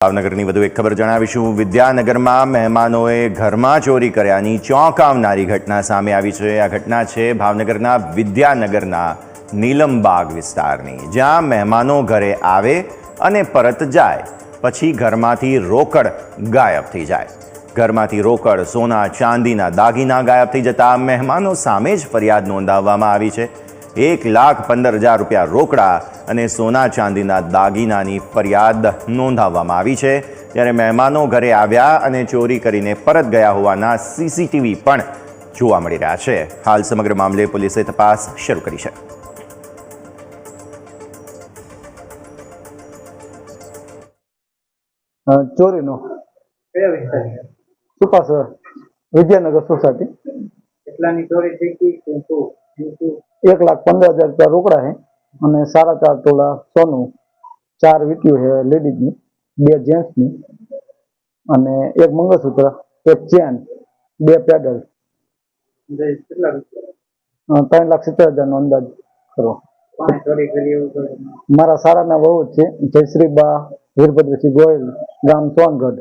ભાવનગરની વધુ એક ખબર જણાવીશું। વિદ્યાનગરમાં મહેમાનોએ ઘરમાં ચોરી કર્યાની ચોંકાવનારી ઘટના સામે આવી છે। આ ઘટના છે ભાવનગરના વિદ્યાનગરના નીલમબાગ વિસ્તારની, જ્યાં મહેમાનો ઘરે આવે અને પરત જાય પછી ઘરમાંથી રોકડ ગાયબ થઈ જાય। ઘરમાંથી રોકડ, સોના ચાંદીના દાગીના ગાયબ થઈ જતા મહેમાનો સામે જ ફરિયાદ નોંધાવવામાં આવી છે। 1,15,000 રૂપિયા રોકડા અને સોના ચાંદીના દાગીનાની ફરિયાદ નોંધાવવામાં આવી છે। ત્યારે મહેમાનો ઘરે આવ્યા અને ચોરી કરીને પરત ગયા હોવાના સીસીટીવી પણ જોવા મળી રહ્યા છે। હાલ સમગ્ર મામલે પોલીસે તપાસ શરૂ કરી છે। ચોરીનો સુપાસર વિદ્યાનગર સોસાયટી કેટલાની ચોરી થઈ હતી? 1,15,000 રૂપિયા રોકડા है અને 4.5 તોલા સોનું, 4 વીટીઓ है લેડીઝની, 2 જેન્ટ્સની અને 1 મંગળસૂત્ર, 1 ચેન, 2 પેડલ। કેટલા રૂપિયા? 3,70,000 નો અંદાજ કરો। કોણે ચોરી કરી એવું? મારા સારાના વહુ છે, જયશ્રીબા વીરભદ્રસિંહ ગોયલ, ગામ સોનગઢ।